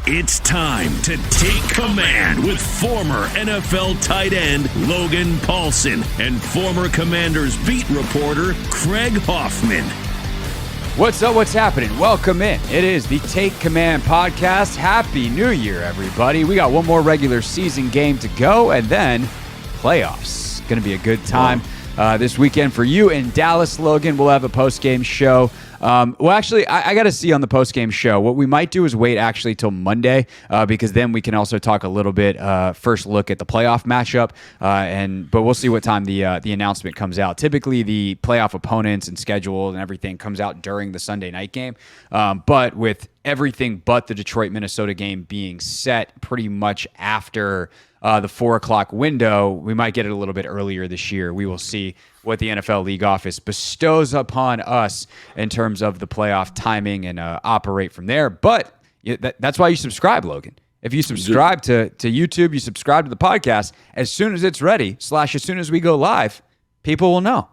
It's time to take command with former NFL tight end Logan Paulsen and former Commanders beat reporter Craig Hoffman. What's up? What's happening? Welcome in. It is the Take Command podcast. Happy New Year, everybody. We got one more regular season game to go, and then playoffs. Going to be a good time this weekend for you in Dallas, Logan. We'll have a post-game show. Actually, I got to see on the post-game show. What we might do is wait actually till Monday because then we can also talk a little bit, first look at the playoff matchup, but we'll see what time the announcement comes out. Typically, the playoff opponents and schedule and everything comes out during the Sunday night game, but with everything but the Detroit-Minnesota game being set pretty much after the 4 o'clock window, we might get it a little bit earlier this year. We will see what the NFL League Office bestows upon us in terms of the playoff timing and operate from there. But that's why you subscribe, Logan. If you subscribe to YouTube, you subscribe to the podcast, as soon as it's ready, / as soon as we go live, people will know.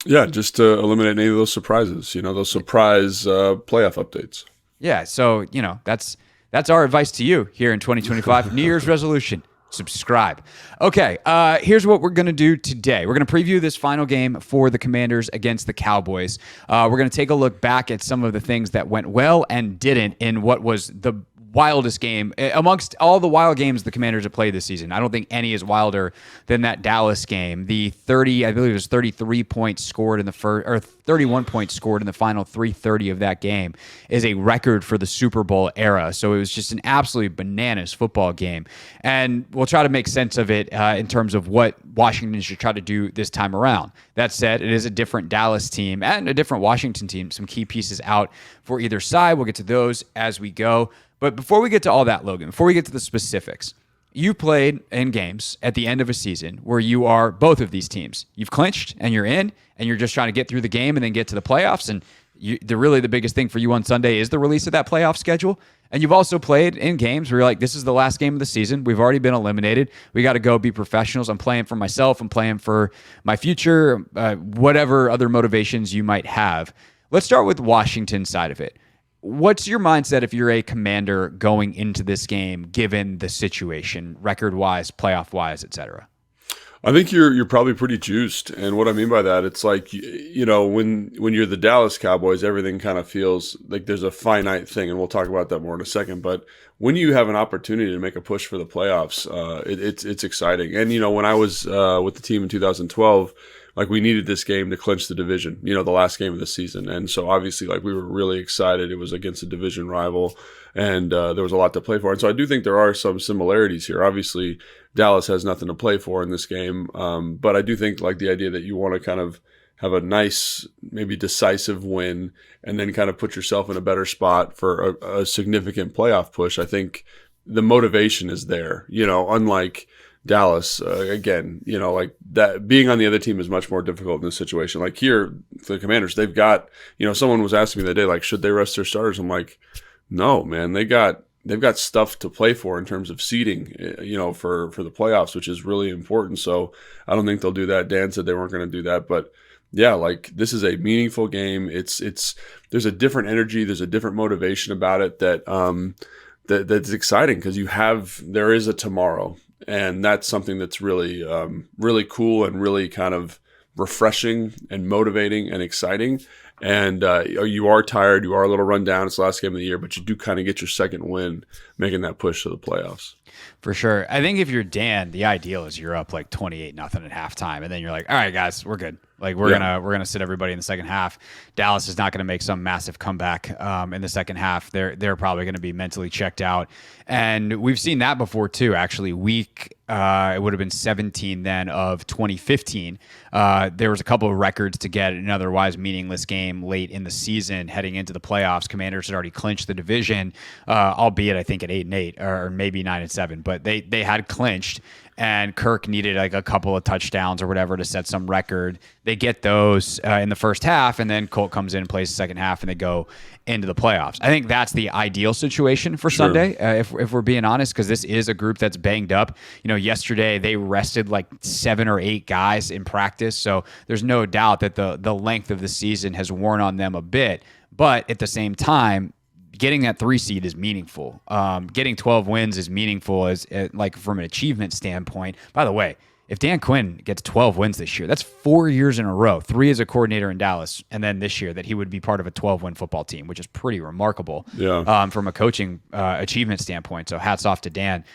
Yeah, just to eliminate any of those surprises, those surprise playoff updates. Yeah, so, that's our advice to you here in 2025. New Year's resolution. Subscribe. Okay, here's what we're going to do today. We're going to preview this final game for the Commanders against the Cowboys. We're going to take a look back at some of the things that went well and didn't in what was the wildest game amongst all the wild games the Commanders have played this season. I don't think any is wilder than that Dallas game. The 33 points scored in the first, or 31 points scored in the final 3:30 of that game is a record for the Super Bowl era. So it was just an absolutely bananas football game. And we'll try to make sense of it in terms of what Washington should try to do this time around. That said, it is a different Dallas team and a different Washington team. Some key pieces out for either side. We'll get to those as we go. But before we get to all that, Logan, before we get to the specifics, you played in games at the end of a season where you are both of these teams. You've clinched and you're in, and you're just trying to get through the game and then get to the playoffs. And the biggest thing for you on Sunday is the release of that playoff schedule. And you've also played in games where you're like, this is the last game of the season. We've already been eliminated. We got to go be professionals. I'm playing for myself. I'm playing for my future, whatever other motivations you might have. Let's start with Washington's side of it. What's your mindset if you're a Commander going into this game, given the situation, record-wise, playoff-wise, et cetera? I think you're probably pretty juiced, and what I mean by that, it's like when you're the Dallas Cowboys, everything kind of feels like there's a finite thing, and we'll talk about that more in a second. But when you have an opportunity to make a push for the playoffs, it's exciting. And when I was with the team in 2012. Like, we needed this game to clinch the division, the last game of the season. And so obviously, we were really excited. It was against a division rival, and there was a lot to play for. And so I do think there are some similarities here. Obviously, Dallas has nothing to play for in this game. But I do think the idea that you want to kind of have a nice, maybe decisive win and then kind of put yourself in a better spot for a significant playoff push. I think the motivation is there, unlike Dallas, again, that being on the other team is much more difficult in this situation. Like here, the Commanders, they've got, someone was asking me the other day, should they rest their starters? I'm like, no, man, they've got stuff to play for in terms of seeding, for the playoffs, which is really important. So I don't think they'll do that. Dan said they weren't going to do that, but yeah, this is a meaningful game. There's a different energy. There's a different motivation about it that's exciting because there is a tomorrow. And that's something that's really, really cool and really kind of refreshing and motivating and exciting. And you are tired. You are a little run down. It's the last game of the year, but you do kind of get your second win making that push to the playoffs. For sure. I think if you're Dan, the ideal is you're up 28-0 at halftime. And then you're like, all right, guys, we're good. We're gonna sit everybody in the second half. Dallas is not gonna make some massive comeback in the second half. They're probably gonna be mentally checked out, and we've seen that before too. Actually, it would have been 17 then of 2015. There was a couple of records to get an otherwise meaningless game late in the season, heading into the playoffs. Commanders had already clinched the division, albeit I think at 8-8 or maybe 9-7, but they had clinched. And Kirk needed a couple of touchdowns or whatever to set some record. They get those in the first half, and then Colt comes in and plays the second half, and they go into the playoffs. I think that's the ideal situation for Sunday, if we're being honest, because this is a group that's banged up. Yesterday they rested 7 or 8 guys in practice, so there's no doubt that the length of the season has worn on them a bit. But at the same time, getting that 3 seed is meaningful. Getting 12 wins is meaningful as like from an achievement standpoint. By the way, if Dan Quinn gets 12 wins this year, that's 4 years in a row, 3 as a coordinator in Dallas, and then this year that he would be part of a 12-win football team, which is pretty remarkable from a coaching achievement standpoint. So hats off to Dan,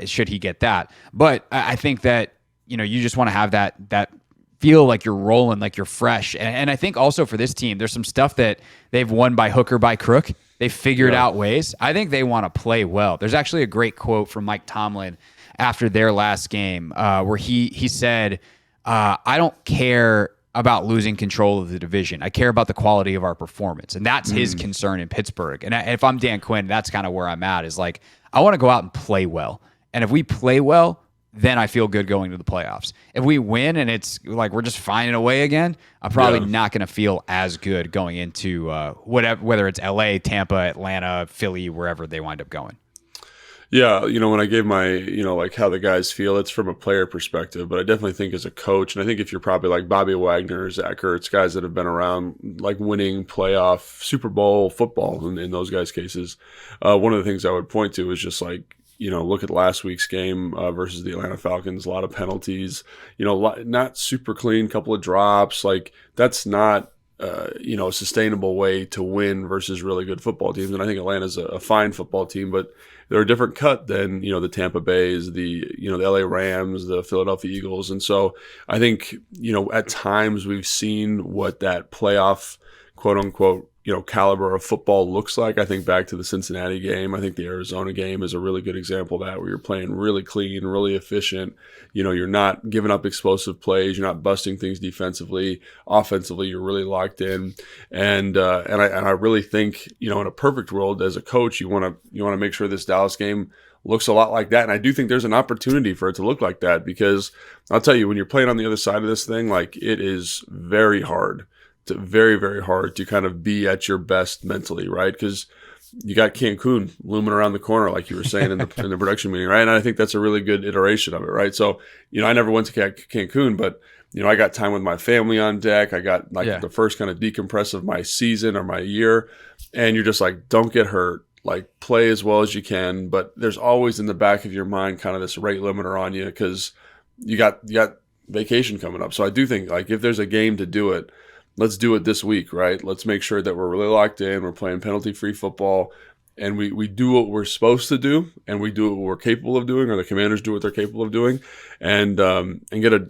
should he get that. But I think that, you just want to have that feel like you're rolling, like you're fresh. And I think also for this team, there's some stuff that they've won by hook or by crook. They figured out ways. I think they want to play well. There's actually a great quote from Mike Tomlin after their last game where he said, I don't care about losing control of the division. I care about the quality of our performance. And that's his concern in Pittsburgh. And if I'm Dan Quinn, that's kind of where I'm at, is like, I want to go out and play well. And if we play well, then I feel good going to the playoffs. If we win and it's like we're just finding a way again, I'm probably not going to feel as good going into whether it's LA, Tampa, Atlanta, Philly, wherever they wind up going. Yeah, when I gave my, like how the guys feel, it's from a player perspective, but I definitely think as a coach, and I think if you're probably like Bobby Wagner, Zach Ertz, guys that have been around like winning playoff Super Bowl football in those guys' cases, one of the things I would point to is just like, look at last week's game versus the Atlanta Falcons, a lot of penalties, not super clean, couple of drops, like that's not a sustainable way to win versus really good football teams. And I think Atlanta's a fine football team, but they're a different cut than, the Tampa Bays, the LA Rams, the Philadelphia Eagles. And so I think, at times we've seen what that playoff, quote unquote, caliber of football looks like. I think back to the Cincinnati game. I think the Arizona game is a really good example of that, where you're playing really clean, really efficient. You're not giving up explosive plays. You're not busting things defensively. Offensively, you're really locked in. And I really think, in a perfect world as a coach, you want to make sure this Dallas game looks a lot like that. And I do think there's an opportunity for it to look like that, because I'll tell you, when you're playing on the other side of this thing, like it is very hard. Very, very hard to kind of be at your best mentally, right? Because you got Cancun looming around the corner, like you were saying in the production meeting, right? And I think that's a really good iteration of it, right? So, I never went to Cancun, but I got time with my family on deck. I got the first kind of decompress of my season or my year, and you're just like, don't get hurt, like play as well as you can. But there's always in the back of your mind kind of this rate limiter on you, because you got vacation coming up. So I do think like if there's a game to do it, let's do it this week, right? Let's make sure that we're really locked in. We're playing penalty-free football, and we do what we're supposed to do, and we do what we're capable of doing, or the Commanders do what they're capable of doing, and get a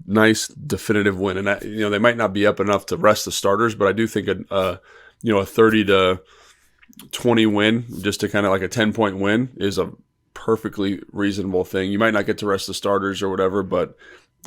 nice definitive win. And they might not be up enough to rest the starters, but I do think a 30-20 win, just to kind of like a 10-point win, is a perfectly reasonable thing. You might not get to rest the starters or whatever, but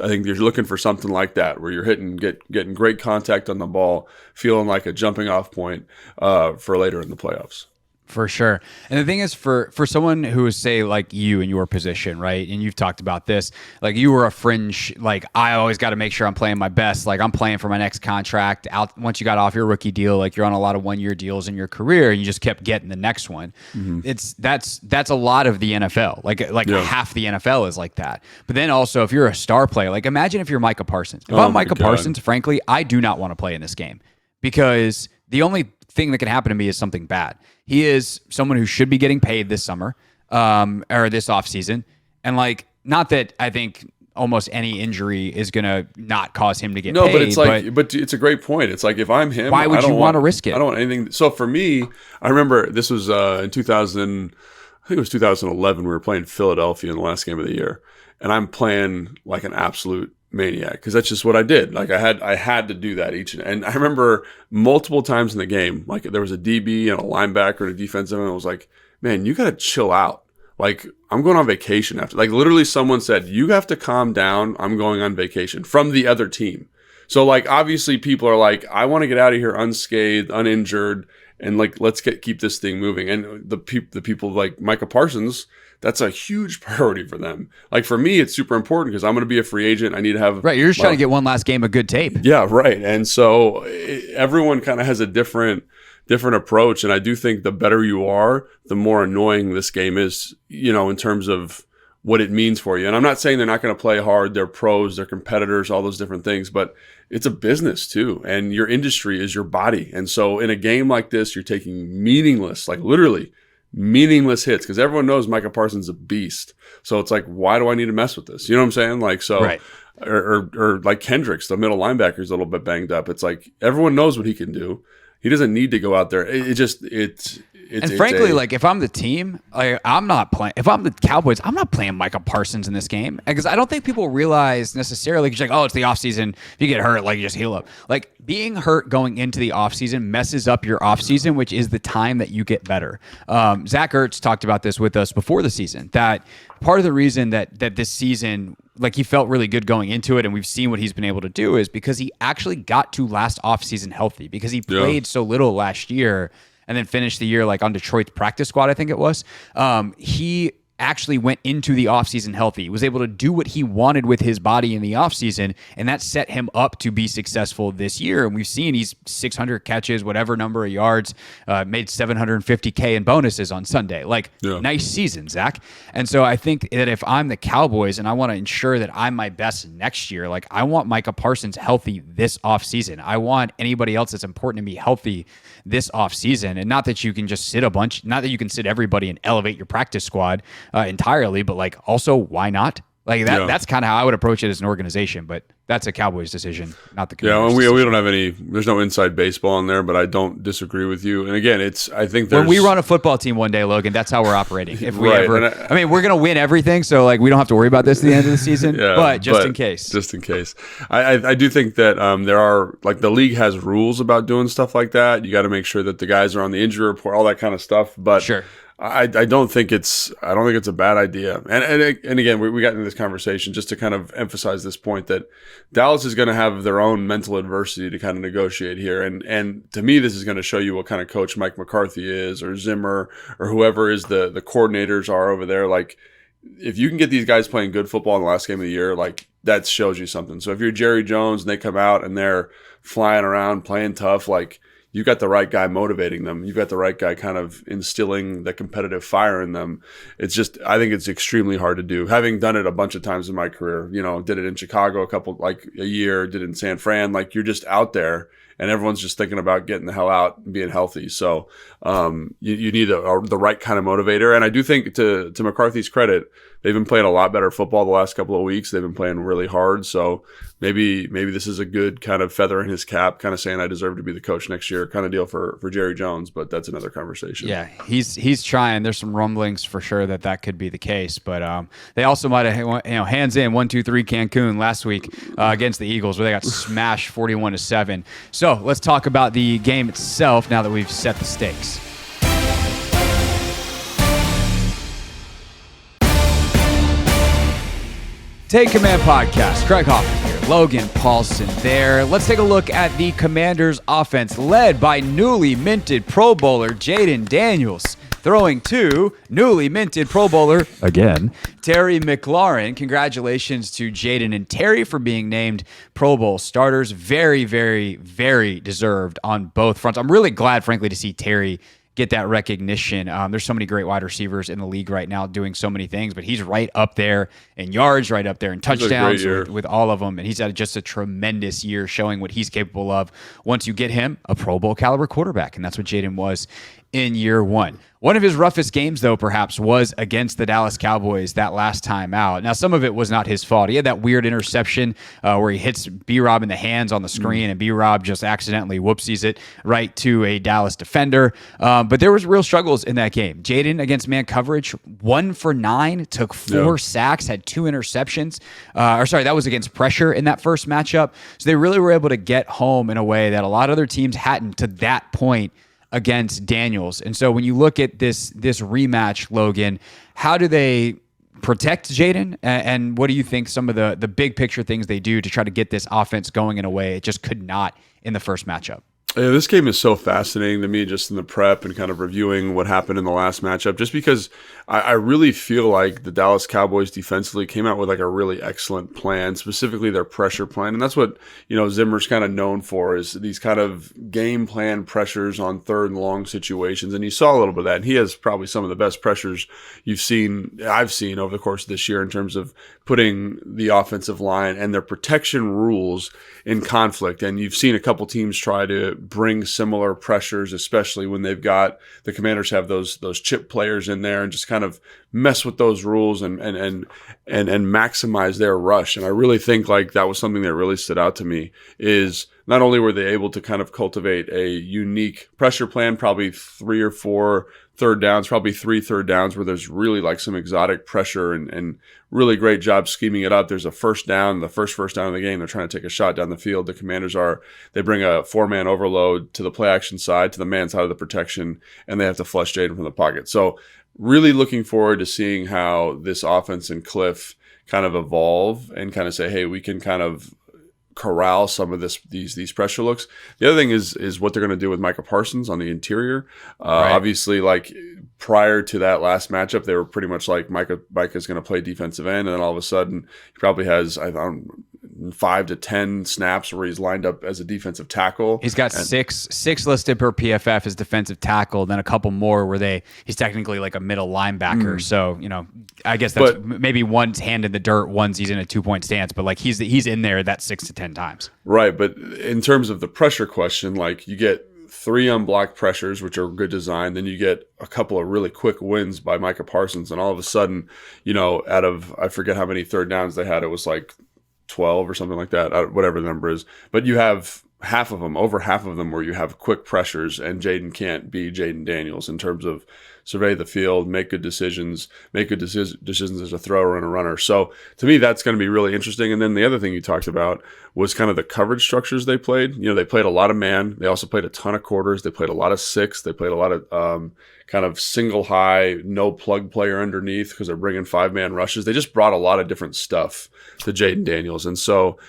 I think you're looking for something like that, where you're getting great contact on the ball, feeling like a jumping off point for later in the playoffs. For sure. And the thing is, for someone who is, say, like you in your position, right? And you've talked about this, like you were a fringe, like I always got to make sure I'm playing my best. Like I'm playing for my next contract. Out once you got off your rookie deal, like you're on a lot of 1-year deals in your career, and you just kept getting the next one. Mm-hmm. That's a lot of the NFL. Like half the NFL is like that. But then also, if you're a star player, like imagine if you're Micah Parsons. If I'm Micah Parsons, frankly, I do not want to play in this game, because the only thing that can happen to me is something bad. He is someone who should be getting paid this summer or this offseason. And like, not that I think almost any injury is going to not cause him to get paid. No, but it's like, but it's a great point. It's like, if I'm him, why would you want to risk it? I don't want anything. So for me, I remember this was in 2000, I think it was 2011. We were playing Philadelphia in the last game of the year, and I'm playing like an absolute maniac, because that's just what I did. Like I had to do that and I remember multiple times in the game, like there was a DB and a linebacker and a defensive end, and I was like, man, you gotta chill out. Like I'm going on vacation after. Like literally someone said, you have to calm down. I'm going on vacation, from the other team. So like obviously people are like, I want to get out of here unscathed, uninjured, and like let's keep this thing moving. And the people like Micah Parsons, that's a huge priority for them. Like for me, it's super important, because I'm going to be a free agent. I need to have right. You're just trying to get one last game of good tape. Yeah, right. And so everyone kind of has a different approach. And I do think the better you are, the more annoying this game is, in terms of what it means for you. And I'm not saying they're not going to play hard. They're pros, they're competitors, all those different things, but it's a business too. And your industry is your body. And so in a game like this, you're taking meaningless, like literally meaningless hits, because everyone knows Micah Parsons is a beast. So it's like, why do I need to mess with this? You know what I'm saying? Like, so, Right. or like Kendricks, the middle linebacker, is a little bit banged up. It's like, everyone knows what he can do. He doesn't need to go out there. And frankly, like if I'm the team, I'm not playing. If I'm the Cowboys, I'm not playing Micah Parsons in this game, because I don't think people realize necessarily. Because like, oh, it's the offseason. If you get hurt, like you just heal up. Like being hurt going into the offseason messes up your offseason, which is the time that you get better. Zach Ertz talked about this with us before the season. That part of the reason that this season, like he felt really good going into it, and we've seen what he's been able to do, is because he actually got to last offseason healthy, because he played so little last year and then finished the year like on Detroit's practice squad, I think it was. He actually went into the offseason healthy. He was able to do what he wanted with his body in the offseason, and that set him up to be successful this year. And we've seen he's 600 catches, whatever number of yards, made $750K in bonuses on Sunday. Like, nice season, Zach. And so I think that if I'm the Cowboys and I want to ensure that I'm my best next year, like I want Micah Parsons healthy this offseason. I want anybody else that's important to me healthy this offseason. And not that you can just sit a bunch, not that you can sit everybody and elevate your practice squad entirely, but like also why not? Like that's kind of how I would approach it as an organization, but that's a Cowboys decision, not the Commanders. Yeah, and we don't have any, there's no inside baseball in there, but I don't disagree with you. And again, I think when we run a football team one day, Logan, that's how we're operating. If we ever, I mean, we're going to win everything, so like we don't have to worry about this at the end of the season, but just in case. Just in case. I do think that there are, like the league has rules about doing stuff like that. You got to make sure that the guys are on the injury report, all that kind of stuff. But sure. I don't think it's a bad idea. And again, we got into this conversation just to kind of emphasize this point that Dallas is going to have their own mental adversity to kind of negotiate here. And to me, this is going to show you what kind of coach Mike McCarthy is, or Zimmer, or whoever is the coordinators are over there. Like, if you can get these guys playing good football in the last game of the year, like that shows you something. So if you're Jerry Jones and they come out and they're flying around playing tough, like, you've got the right guy motivating them. You've got the right guy kind of instilling the competitive fire in them. It's just, I think it's extremely hard to do. Having done it a bunch of times in my career, did it in Chicago a year, did it in San Fran. Like, you're just out there and everyone's just thinking about getting the hell out and being healthy. So you need the right kind of motivator. And I do think, to McCarthy's credit, they've been playing a lot better football the last couple of weeks. They've been playing really hard. So maybe this is a good kind of feather in his cap, kind of saying I deserve to be the coach next year kind of deal for Jerry Jones. But that's another conversation. Yeah, he's trying. There's some rumblings for sure that could be the case. But they also might have, hands in 1-2-3 Cancun last week against the Eagles, where they got smashed 41-7. So let's talk about the game itself now that we've set the stakes. Take Command Podcast. Craig Hoffman here. Logan Paulson there. Let's take a look at the Commanders' offense, led by newly minted Pro Bowler Jaden Daniels, throwing to newly minted Pro Bowler, again, Terry McLaurin. Congratulations to Jaden and Terry for being named Pro Bowl starters. Very, very, very deserved on both fronts. I'm really glad, frankly, to see Terry get that recognition. There's so many great wide receivers in the league right now doing so many things, but he's right up there in yards, right up there in touchdowns with all of them. And he's had just a tremendous year showing what he's capable of once you get him a Pro Bowl caliber quarterback. And that's what Jaden was in year one. One of his roughest games, though, perhaps, was against the Dallas Cowboys that last time out. Now, some of it was not his fault. He had that weird interception where he hits B-Rob in the hands on the screen, and B-Rob just accidentally whoopsies it right to a Dallas defender. But there was real struggles in that game. Jaden, against man coverage, 1 for 9, took 4 sacks, had 2 interceptions. That was against pressure in that first matchup. So they really were able to get home in a way that a lot of other teams hadn't to that point against Daniels. And so when you look at this rematch, Logan, how do they protect Jaden? And what do you think some of the big picture things they do to try to get this offense going in a way it just could not in the first matchup? Yeah, this game is so fascinating to me just in the prep and kind of reviewing what happened in the last matchup, just because I really feel like the Dallas Cowboys defensively came out with like a really excellent plan, specifically their pressure plan. And that's what, Zimmer's kind of known for, is these kind of game plan pressures on third and long situations. And you saw a little bit of that. And he has probably some of the best pressures I've seen over the course of this year in terms of putting the offensive line and their protection rules in conflict. And you've seen a couple teams try to bring similar pressures, especially when they've got the Commanders have those chip players in there, and just kind of mess with those rules and maximize their rush. And I really think like that was something that really stood out to me, is not only were they able to kind of cultivate a unique pressure plan, probably 3 or 4 third downs, probably 3 third downs where there's really like some exotic pressure and really great job scheming it up. There's a first down, the first down of the game. They're trying to take a shot down the field. The Commanders they bring a 4-man overload to the play action side, to the man side of the protection, and they have to flush Jaden from the pocket. So really looking forward to seeing how this offense and Cliff kind of evolve and kind of say, hey, we can kind of corral some of these pressure looks. The other thing is what they're going to do with Micah Parsons on the interior. Right. Obviously, like prior to that last matchup, they were pretty much like Micah's going to play defensive end, and then all of a sudden he probably has 5 to 10 snaps where he's lined up as a defensive tackle. He's got six listed per PFF as defensive tackle, then a couple more where he's technically like a middle linebacker. So, I guess that's maybe one's hand in the dirt, one's he's in a 2-point stance, but like he's in there that 6 to 10 times. Right, but in terms of the pressure question, like you get 3 unblocked pressures, which are good design. Then you get a couple of really quick wins by Micah Parsons, and all of a sudden, out of, I forget how many third downs they had, it was like 12 or something like that, whatever the number is. But you have over half of them where you have quick pressures, and Jaden can't be Jaden Daniels in terms of survey the field, make good decisions as a thrower and a runner. So to me, that's going to be really interesting. And then the other thing you talked about was kind of the coverage structures they played. They played a lot of man. They also played a ton of quarters. They played a lot of 6. They played a lot of kind of single high, no plug player underneath because they're bringing 5-man rushes. They just brought a lot of different stuff to Jaden Daniels. And so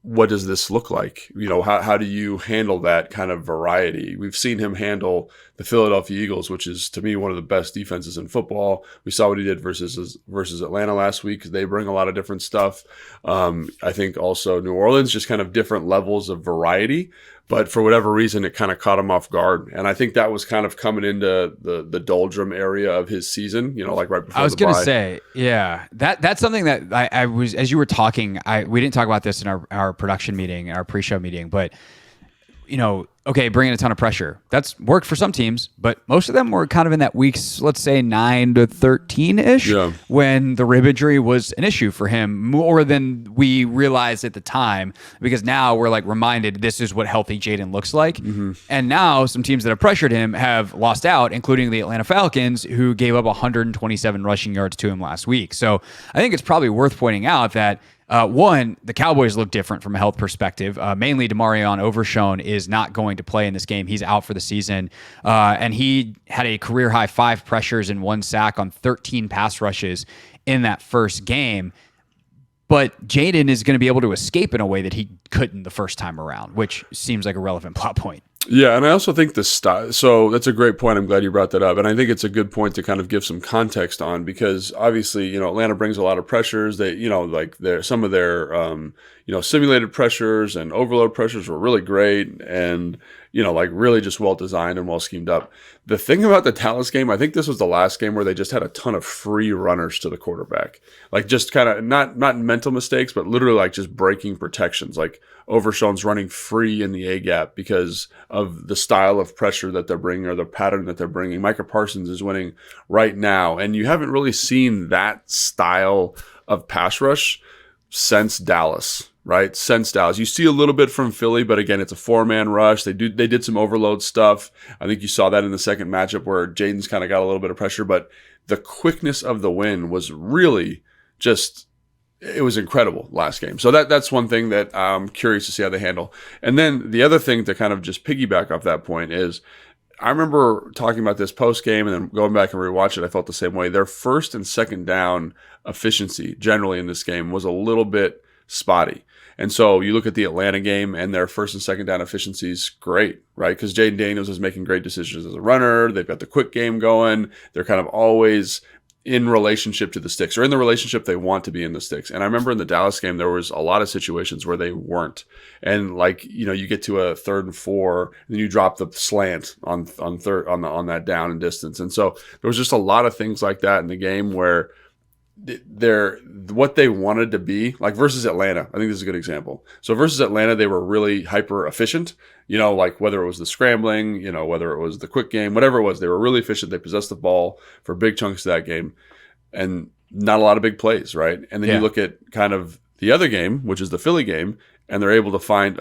what does this look like? How do you handle that kind of variety? We've seen him handle the Philadelphia Eagles, which is to me one of the best defenses in football. We saw what he did versus Atlanta last week, because they bring a lot of different stuff. I think also New Orleans, just kind of different levels of variety. But for whatever reason, it kind of caught him off guard. And I think that was kind of coming into the doldrum area of his season, like right before the bye. I was going to say, yeah, that's something that I was, as you were talking, we didn't talk about this in our production meeting, our pre-show meeting, but okay, bringing a ton of pressure. That's worked for some teams, but most of them were kind of in that weeks, let's say 9 to 13-ish, when the rib injury was an issue for him more than we realized at the time, because now we're like reminded this is what healthy Jaden looks like. Mm-hmm. And now some teams that have pressured him have lost out, including the Atlanta Falcons, who gave up 127 rushing yards to him last week. So I think it's probably worth pointing out that one, the Cowboys look different from a health perspective. Mainly DeMarion Overshown is not going to play in this game. He's out for the season. And he had a career-high 5 pressures and 1 sack on 13 pass rushes in that first game. But Jaden is going to be able to escape in a way that he couldn't the first time around, which seems like a relevant plot point. Yeah, and I also think the style. So that's a great point. I'm glad you brought that up, and I think it's a good point to kind of give some context on, because obviously, Atlanta brings a lot of pressures. They, like some of their, simulated pressures and overload pressures were really great, and like really just well designed and well schemed up. The thing about the Dallas game, I think this was the last game where they just had a ton of free runners to the quarterback, like just kind of not mental mistakes, but literally like just breaking protections, like Overshown's running free in the A gap because of the style of pressure that they're bringing or the pattern that they're bringing. Micah Parsons is winning right now, and you haven't really seen that style of pass rush since Dallas. Right, since Dallas, you see a little bit from Philly, but again, it's a 4-man rush. They did some overload stuff. I think you saw that in the second matchup where Jaden's kind of got a little bit of pressure, but the quickness of the win was really just, it was incredible last game. So that's one thing that I'm curious to see how they handle. And then the other thing to kind of just piggyback off that point is, I remember talking about this post game and then going back and rewatch it. I felt the same way. Their first and second down efficiency generally in this game was a little bit spotty. And so you look at the Atlanta game and their first and second down efficiencies, great, right? Because Jaden Daniels is making great decisions as a runner. They've got the quick game going. They're kind of always in relationship to the sticks, or in the relationship they want to be in the sticks. And I remember in the Dallas game, there was a lot of situations where they weren't. And like, you get to a 3rd and 4, and then you drop the slant on that down and distance. And so there was just a lot of things like that in the game where they're what they wanted to be, like versus Atlanta. I think this is a good example. So versus Atlanta, they were really hyper efficient, like whether it was the scrambling, whether it was the quick game, whatever it was, they were really efficient. They possessed the ball for big chunks of that game and not a lot of big plays, right? And then you look at kind of the other game, which is the Philly game, and they're able to find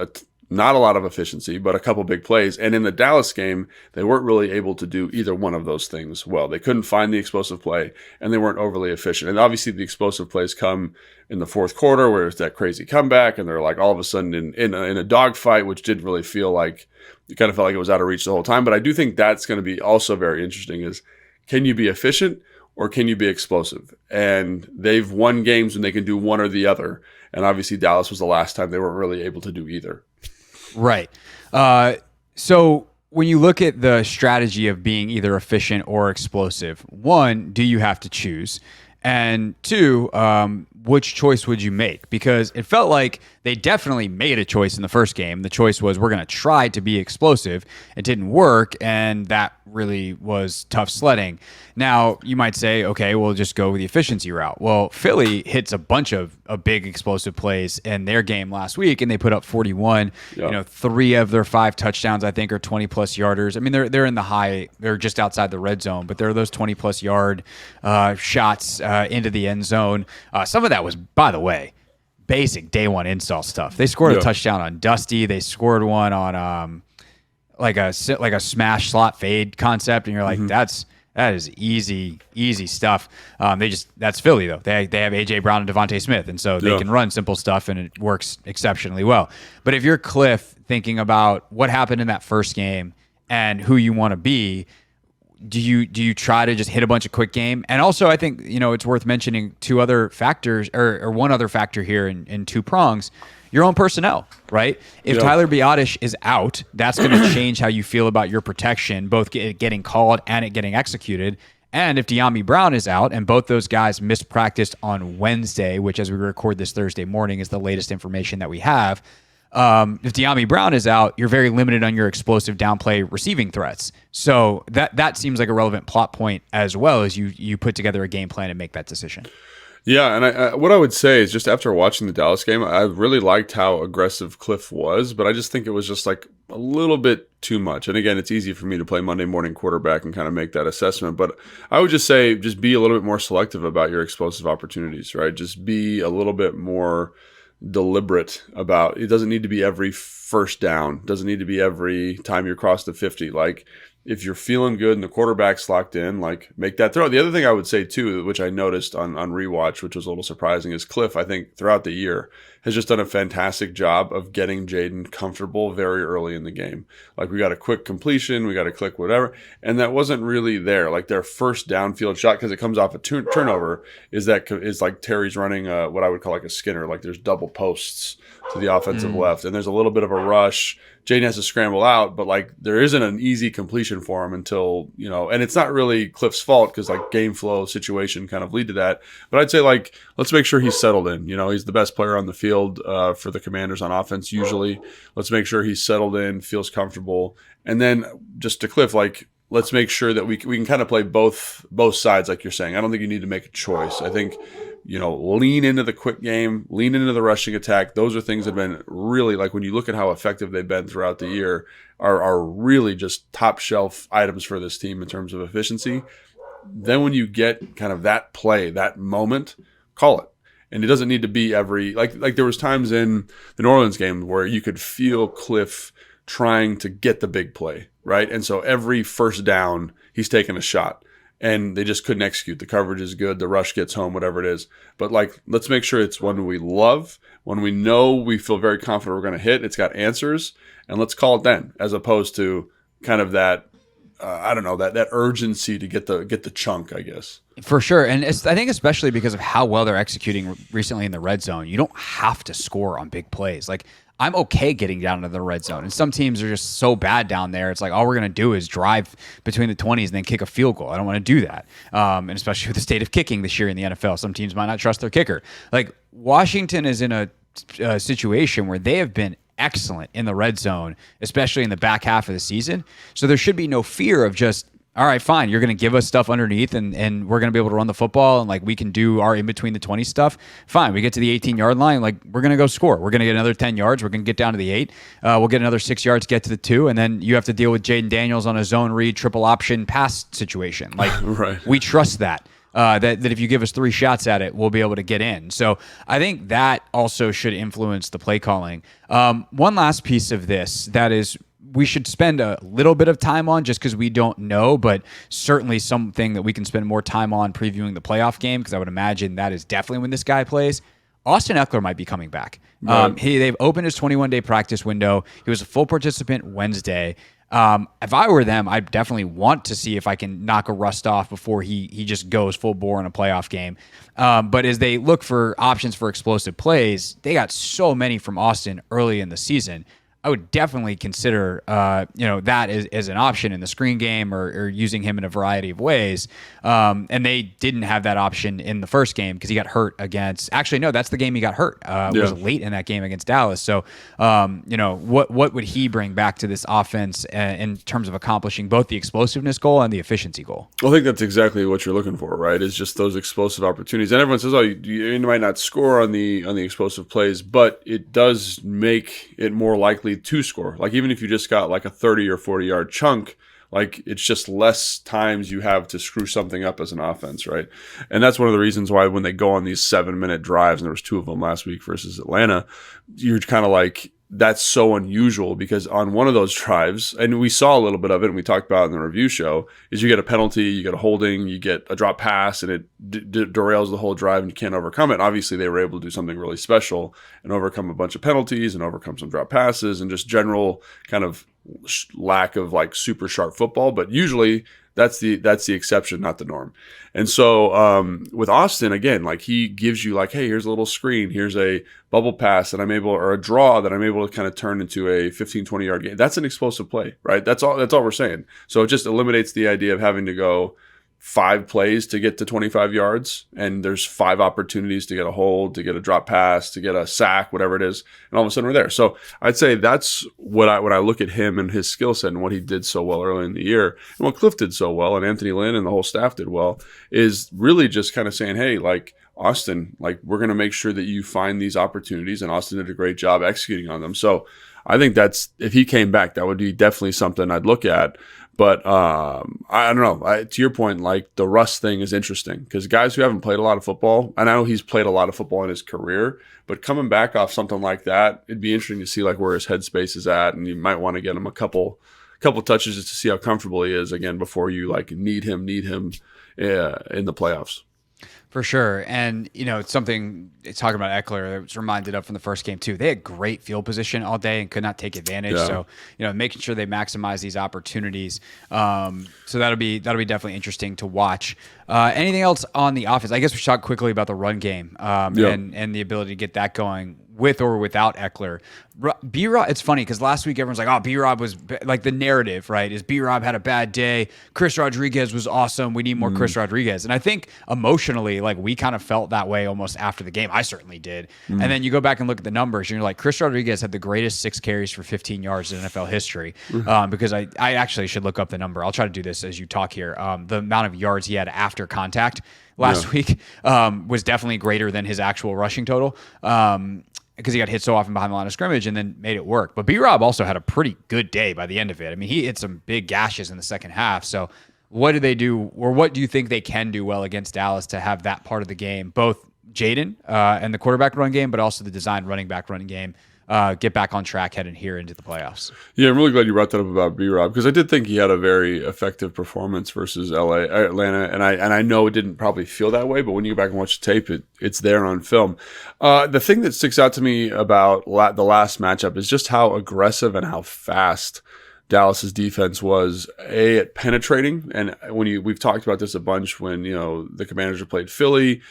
not a lot of efficiency, but a couple big plays. And in the Dallas game, they weren't really able to do either one of those things well. They couldn't find the explosive play, and they weren't overly efficient. And obviously the explosive plays come in the fourth quarter where it's that crazy comeback, and they're like all of a sudden in a dogfight, which didn't really feel like, it kind of felt like it was out of reach the whole time. But I do think that's going to be also very interesting is, can you be efficient or can you be explosive? And they've won games when they can do one or the other. And obviously Dallas was the last time they weren't really able to do either. Right. So when you look at the strategy of being either efficient or explosive, one, do you have to choose? And two, which choice would you make? Because it felt like they definitely made a choice in the first game. The choice was, we're going to try to be explosive. It didn't work, and that really was tough sledding. Now, you might say, okay, we'll just go with the efficiency route. Well, Philly hits a bunch of big explosive plays in their game last week, and they put up 41. Yeah. 3 of their 5 touchdowns, I think, are 20-plus yarders. I mean, they're in the high, they're just outside the red zone, but there are those 20-plus yard shots into the end zone. Some of that was, by the way, basic day one install stuff. They scored a touchdown on Dusty. They scored one on like a smash slot fade concept, and you're like, that is easy stuff. That's Philly though. They have AJ Brown and Devontae Smith, and so they can run simple stuff, and it works exceptionally well. But if you're Cliff thinking about what happened in that first game and who you want to be, do you try to just hit a bunch of quick game? And also, I think it's worth mentioning 2 other factors, or one other factor here in 2 prongs. Your own personnel, right? If Tyler Biotish is out, that's going to change how you feel about your protection, both getting called and it getting executed. And if De'Ami Brown is out, and both those guys missed practice on Wednesday, which as we record this Thursday morning is the latest information that we have, if De'Ami Brown is out, you're very limited on your explosive downplay receiving threats. So that seems like a relevant plot point as well as you put together a game plan and make that decision. Yeah, and what I would say is, just after watching the Dallas game, I really liked how aggressive Cliff was, but I just think it was just like a little bit too much. And again, it's easy for me to play Monday morning quarterback and kind of make that assessment, but I would just say, just be a little bit more selective about your explosive opportunities, right? Just be a little bit more deliberate about, it doesn't need to be every first down, doesn't need to be every time you cross the 50. Like, if you're feeling good and the quarterback's locked in, like, make that throw. The other thing I would say too, which I noticed on rewatch, which was a little surprising, is Cliff, I think throughout the year, has just done a fantastic job of getting Jaden comfortable very early in the game. Like, we got a quick completion, we got a click, whatever, and that wasn't really there. Like, their first downfield shot, because it comes off a turnover, is like Terry's running what I would call like a Skinner. Like, there's double posts to the offensive left, and there's a little bit of a rush. Jaden has to scramble out, but like, there isn't an easy completion for him until, and it's not really Cliff's fault, because like game flow situation kind of lead to that. But I'd say, like, let's make sure he's settled in. He's the best player on the field for the Commanders on offense usually. Let's make sure he's settled in, feels comfortable. And then just to Cliff, like, let's make sure that we can kind of play both sides, like you're saying. I don't think you need to make a choice. I think, lean into the quick game, lean into the rushing attack. Those are things that have been really, like, when you look at how effective they've been throughout the year, are really just top shelf items for this team in terms of efficiency. Then when you get kind of that play, that moment, call it. And it doesn't need to be every, like there was times in the New Orleans game where you could feel Cliff trying to get the big play, right? And so every first down, he's taking a shot. And they just couldn't execute. The coverage is good. The rush gets home, whatever it is. But, like, let's make sure it's one we love, when we know we feel very confident we're going to hit. It's got answers, and let's call it then, as opposed to kind of that I don't know, that urgency to get the chunk, I guess. For sure. And I think especially because of how well they're executing recently in the red zone, you don't have to score on big plays. Like, I'm okay getting down to the red zone. And some teams are just so bad down there. It's like, all we're going to do is drive between the 20s and then kick a field goal. I don't want to do that. And especially with the state of kicking this year in the NFL, some teams might not trust their kicker. Like, Washington is in a situation where they have been excellent in the red zone, especially in the back half of the season. So there should be no fear of just, all right, fine, you're going to give us stuff underneath and we're going to be able to run the football and like we can do our in between the 20 stuff. Fine, we get to the 18-yard line, like we're going to go score. We're going to get another 10 yards. We're going to get down to the 8. We'll get another 6 yards, get to the 2, and then you have to deal with Jaden Daniels on a zone read, triple option pass situation. Like, right. We trust that. That if you give us 3 shots at it, we'll be able to get in. So I think that also should influence the play calling. One last piece of this that is we should spend a little bit of time on just because we don't know, but certainly something that we can spend more time on previewing the playoff game, because I would imagine that is definitely when this guy plays. Austin Eckler might be coming back. Right. They've opened his 21-day practice window. He was a full participant Wednesday. If I were them, I'd definitely want to see if I can knock a rust off before he just goes full bore in a playoff game. But as they look for options for explosive plays, they got so many from Austin early in the season. I would definitely consider, that as an option in the screen game or using him in a variety of ways. And they didn't have that option in the first game because he got hurt against. Actually, no, that's the game he got hurt. It was late in that game against Dallas. So, what would he bring back to this offense in terms of accomplishing both the explosiveness goal and the efficiency goal? Well, I think that's exactly what you're looking for, right? Is just those explosive opportunities. And everyone says, "Oh, you might not score on the explosive plays," but it does make it more likely to score. Like, even if you just got like a 30 or 40 yard chunk, like, it's just less times you have to screw something up as an offense, right? And that's one of the reasons why when they go on these 7-minute drives, and there was 2 of them last week versus Atlanta, you're kind of like, that's so unusual, because on one of those drives, and we saw a little bit of it and we talked about it in the review show, is you get a penalty, you get a holding, you get a drop pass, and it derails the whole drive and you can't overcome it. And obviously they were able to do something really special and overcome a bunch of penalties and overcome some drop passes and just general kind of lack of like super sharp football. But usually that's the exception, not the norm. And so with Austin, again, like, he gives you like, hey, here's a little screen, here's a bubble pass or a draw that I'm able to kind of turn into a 15, 20 yard game. That's an explosive play, right? That's all we're saying. So it just eliminates the idea of having to go 5 plays to get to 25 yards, and there's 5 opportunities to get a hold, to get a drop pass, to get a sack, whatever it is, and all of a sudden we're there. So I'd say that's when I look at him and his skill set and what he did so well early in the year, and what Cliff did so well, and Anthony Lynn and the whole staff did well, is really just kind of saying, hey, like, Austin, like, we're going to make sure that you find these opportunities, and Austin did a great job executing on them. So I think if he came back, that would be definitely something I'd look at. But I don't know. To your point, like, the rust thing is interesting, because guys who haven't played a lot of football, and I know he's played a lot of football in his career, but coming back off something like that, it'd be interesting to see like where his headspace is at, and you might want to get him a couple touches just to see how comfortable he is again before you like need him in the playoffs. For sure. And, it's something talking about Eckler, I was reminded of from the first game too. They had great field position all day and could not take advantage. Yeah. So, making sure they maximize these opportunities. So that'll be definitely interesting to watch. Anything else on the offense? I guess we should talk quickly about the run game and the ability to get that going with or without Eckler. B-Rob, it's funny because last week everyone's like, oh, B-Rob was like, the narrative, right, is B-Rob had a bad day. Chris Rodriguez was awesome. We need more Chris Rodriguez. And I think emotionally, like, we kind of felt that way almost after the game. I certainly did. And then you go back and look at the numbers and you're like, Chris Rodriguez had the greatest 6 carries for 15 yards in NFL history. Because I actually should look up the number. I'll try to do this as you talk here. The amount of yards he had after contact last week was definitely greater than his actual rushing total. Because he got hit so often behind the line of scrimmage and then made it work. But B-Rob also had a pretty good day by the end of it. I mean, he hit some big gashes in the second half. So what do they do, or what do you think they can do well against Dallas to have that part of the game, both Jaden and the quarterback run game, but also the designed running back running game, get back on track heading here into the playoffs? Yeah, I'm really glad you brought that up about B-Rob, because I did think he had a very effective performance versus Atlanta, and I know it didn't probably feel that way, but when you go back and watch the tape, it's there on film. The thing that sticks out to me about the last matchup is just how aggressive and how fast Dallas's defense was at penetrating, and we've talked about this a bunch when the Commanders have played Philly,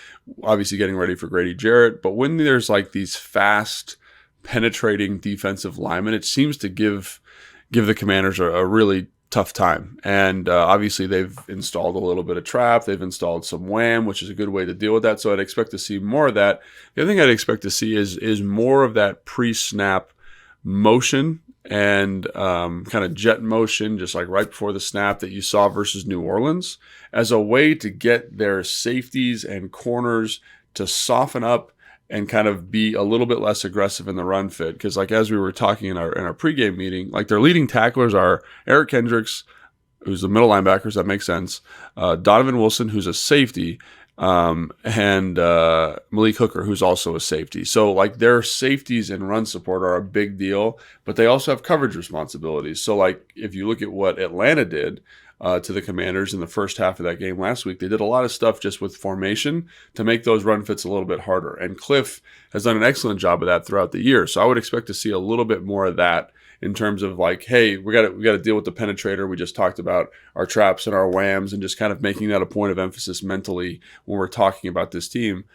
obviously getting ready for Grady Jarrett, but when there's like these fast penetrating defensive linemen, it seems to give the Commanders a really tough time. And obviously they've installed a little bit of trap, they've installed some wham, which is a good way to deal with that. So I'd expect to see more of that. The other thing I'd expect to see is more of that pre-snap motion and kind of jet motion, just like right before the snap that you saw versus New Orleans, as a way to get their safeties and corners to soften up and kind of be a little bit less aggressive in the run fit. Because like as we were talking in our pregame meeting, like their leading tacklers are Eric Kendricks, who's the middle linebackers, that makes sense, Donovan Wilson, who's a safety, and Malik Hooker, who's also a safety. So like their safeties and run support are a big deal, but they also have coverage responsibilities. So like if you look at what Atlanta did to the Commanders in the first half of that game last week, they did a lot of stuff just with formation to make those run fits a little bit harder. And Cliff has done an excellent job of that throughout the year. So I would expect to see a little bit more of that in terms of like, hey, we got to deal with the penetrator. We just talked about our traps and our whams, and just kind of making that a point of emphasis mentally when we're talking about this team.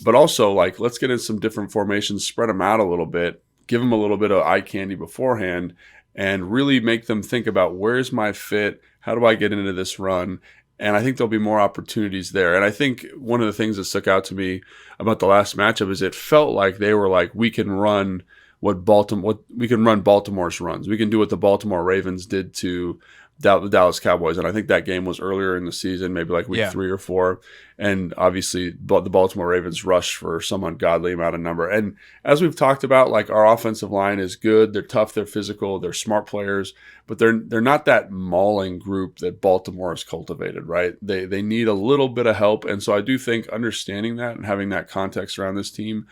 But also like, let's get in some different formations, spread them out a little bit, give them a little bit of eye candy beforehand, and really make them think about where's my fit, how do I get into this run? And I think there'll be more opportunities there. And I think one of the things that stuck out to me about the last matchup is it felt like they were like, we can run Baltimore's runs. We can do what the Baltimore Ravens did to the Dallas Cowboys. And I think that game was earlier in the season, maybe like week 3 or 4. And obviously the Baltimore Ravens rushed for some ungodly amount of number. And as we've talked about, like our offensive line is good. They're tough. They're physical. They're smart players, but they're not that mauling group that Baltimore has cultivated, right? They need a little bit of help. And so I do think understanding that and having that context around this team,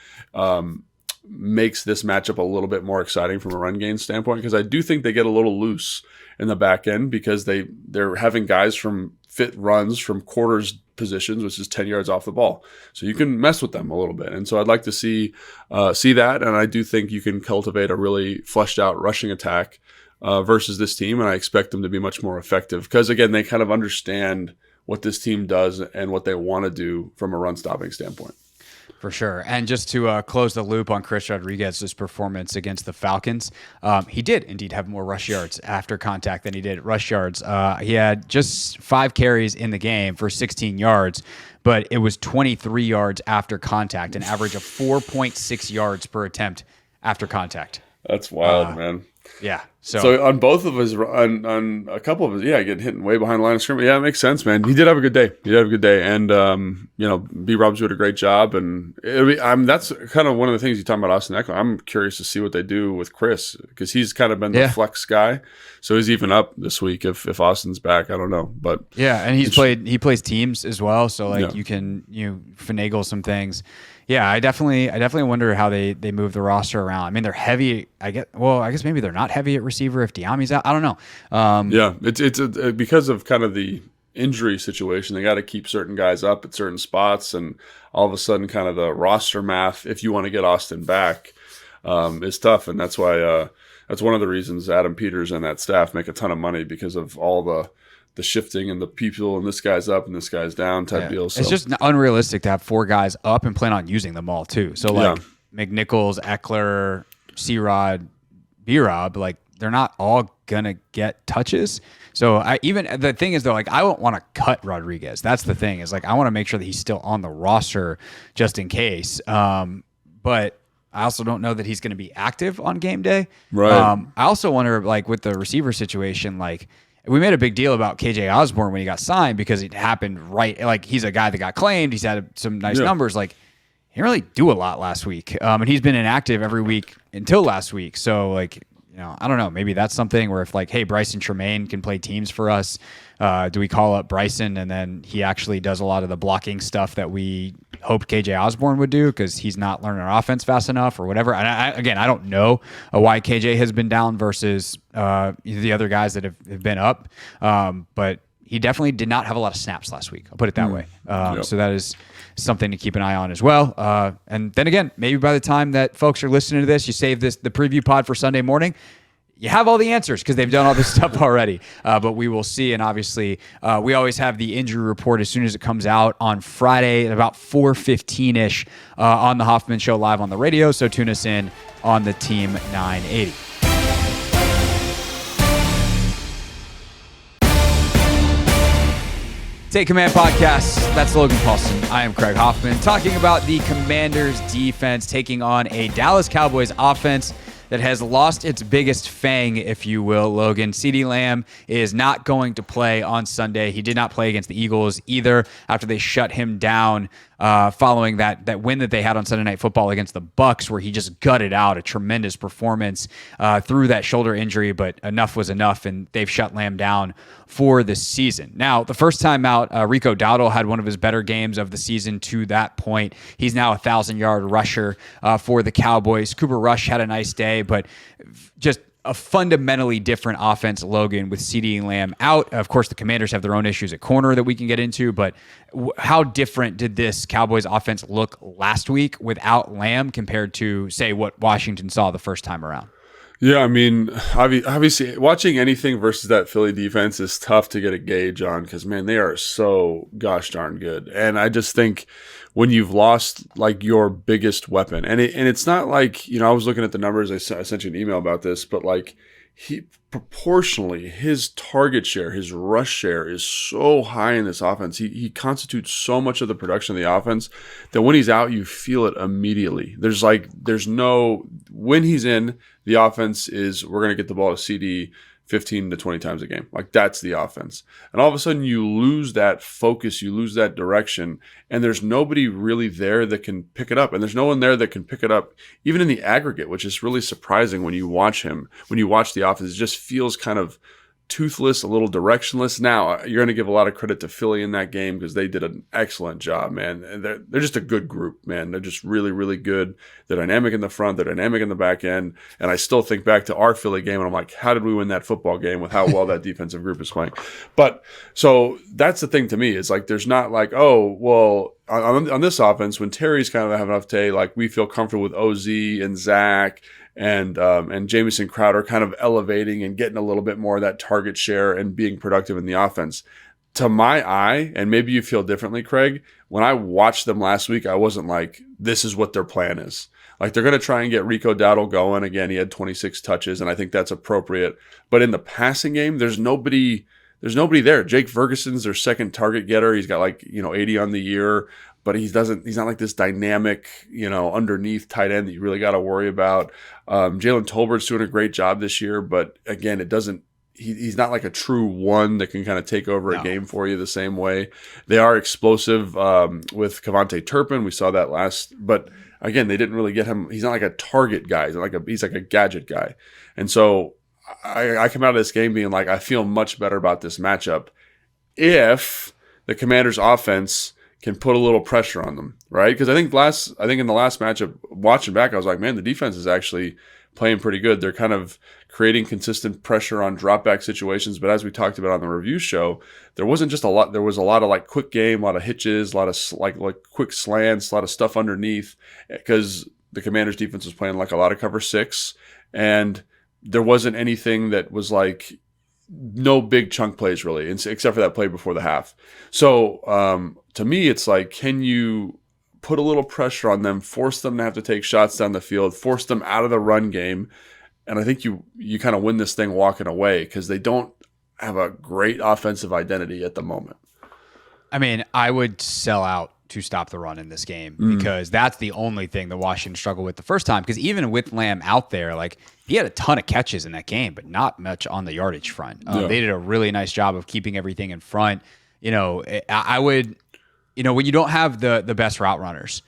makes this matchup a little bit more exciting from a run game standpoint, because I do think they get a little loose in the back end because they're having guys from fit runs from quarters positions, which is 10 yards off the ball. So you can mess with them a little bit. And so I'd like to see that. And I do think you can cultivate a really fleshed out rushing attack versus this team. And I expect them to be much more effective because, again, they kind of understand what this team does and what they want to do from a run stopping standpoint. For sure. And just to close the loop on Chris Rodriguez's performance against the Falcons, he did indeed have more rush yards after contact than he did rush yards. He had just 5 carries in the game for 16 yards, but it was 23 yards after contact, an average of 4.6 yards per attempt after contact. That's wild, man. Yeah. So on both of his, on a couple of his, getting hit way behind the line of scrimmage. Yeah, it makes sense, man. He did have a good day. And, B. Rob's doing a great job. And that's kind of one of the things you talk about Austin Eckler. I'm curious to see what they do with Chris because he's kind of been the flex guy. So he's even up this week if Austin's back. I don't know. But yeah, and he plays teams as well. So you can finagle some things. Yeah, I definitely wonder how they move the roster around. I mean, they're heavy. I guess maybe they're not heavy at receiver if Diami's out. I don't know. It's because of kind of the injury situation. They got to keep certain guys up at certain spots, and all of a sudden, kind of the roster math, if you want to get Austin back, is tough. And that's why that's one of the reasons Adam Peters and that staff make a ton of money because of all the shifting and the people and this guy's up and this guy's down type deal. So. It's just unrealistic to have 4 guys up and plan on using them all too. So McNichols, Eckler, C-Rod, B-Rob, they're not all gonna get touches. So the thing is though, I don't want to cut Rodriguez. That's the thing is I want to make sure that he's still on the roster just in case. But I also don't know that he's going to be active on game day. Right. I also wonder with the receiver situation, we made a big deal about KJ Osborne when he got signed because it happened right. He's a guy that got claimed. He's had some nice numbers. He didn't really do a lot last week. And he's been inactive every week until last week. So I don't know. Maybe that's something where if hey, Bryson Tremaine can play teams for us. Do we call up Bryson and then he actually does a lot of the blocking stuff that we hoped KJ Osborne would do because he's not learning our offense fast enough or whatever. And I don't know why KJ has been down versus the other guys that have been up. But he definitely did not have a lot of snaps last week. I'll put it that way. So that is something to keep an eye on as well. And then again, maybe by the time that folks are listening to this, you save the preview pod for Sunday morning. you have all the answers because they've done all this stuff already. But we will see. And obviously, we always have the injury report as soon as it comes out on Friday at about 4:15-ish on the Hoffman Show live on the radio. So tune us in on the Team 980. Take Command Podcast. That's Logan Paulson. I am Craig Hoffman, talking about the Commanders' defense taking on a Dallas Cowboys offense that has lost its biggest fang, if you will, Logan. CeeDee Lamb is not going to play on Sunday. He did not play against the Eagles either after they shut him down following that win that they had on Sunday Night Football against the Bucs, where he just gutted out a tremendous performance through that shoulder injury, but enough was enough, and they've shut Lamb down for the season. Now, the first time out, Rico Dowdle had one of his better games of the season to that point. He's now a 1,000-yard rusher for the Cowboys. Cooper Rush had a nice day, but just a fundamentally different offense, Logan, with CeeDee Lamb out. Of course, the Commanders have their own issues at corner that we can get into, but how different did this Cowboys offense look last week without Lamb compared to, say, what Washington saw the first time around? Yeah, I mean, obviously, watching anything versus that Philly defense is tough to get a gauge on because, man, they are so gosh darn good. And I just think when you've lost like your biggest weapon, and it's not like, you know, I was looking at the numbers. I sent you an email about this, but like he proportionally, his target share, his rush share is so high in this offense. He constitutes so much of the production of the offense that when he's out, you feel it immediately. There's no, when he's in, the offense is, we're going to get the ball to CD 15 to 20 times a game. Like, that's the offense. And all of a sudden you lose that focus, you lose that direction, and there's nobody really there that can pick it up. And there's no one there that can pick it up, even in the aggregate, which is really surprising when you watch him. When you watch the offense, it just feels kind of toothless, a little directionless. Now, you're going to give a lot of credit to Philly in that game because they did an excellent job, man. And they're just a good group, man. They're just really, really good. They're dynamic in the front. They're dynamic in the back end. And I still think back to our Philly game, and I'm like, how did we win that football game with how well that defensive group is playing? But so that's the thing to me. Is like, there's not like, oh, well, on this offense, when Terry's kind of having a enough day, like we feel comfortable with OZ and Zach and Jamison Crowder kind of elevating and getting a little bit more of that target share and being productive in the offense. To my eye, and maybe you feel differently, Craig, when I watched them last week, I wasn't like, this is what their plan is. Like, they're going to try and get Rico Dowdle going. Again, he had 26 touches, and I think that's appropriate. But in the passing game, there's nobody there. Jake Ferguson's their second target getter. He's got 80 on the year. But he's not like this dynamic, underneath tight end that you really got to worry about. Jalen Tolbert's doing a great job this year, but again, he's not like a true one that can kind of take over a game for you the same way. They are explosive with Kevontae Turpin. We saw that but again, they didn't really get him. He's not like a target guy. He's like a gadget guy. And so I come out of this game being like, I feel much better about this matchup if the Commanders' offense can put a little pressure on them, right? Because I think in the last matchup, watching back, I was like, man, the defense is actually playing pretty good. They're kind of creating consistent pressure on drop back situations. But as we talked about on the review show, there wasn't just a lot. There was a lot of like quick game, a lot of hitches, a lot of like quick slants, a lot of stuff underneath, because the Commanders defense was playing like a lot of cover 6, and there wasn't anything that was like no big chunk plays really, except for that play before the half. So to me, it's like, can you put a little pressure on them, force them to have to take shots down the field, force them out of the run game, and I think you kind of win this thing walking away because they don't have a great offensive identity at the moment. I mean, I would sell out to stop the run in this game because that's the only thing that Washington struggled with the first time. Because even with Lamb out there, like, he had a ton of catches in that game, but not much on the yardage front. They did a really nice job of keeping everything in front. I would, when you don't have the best route runners,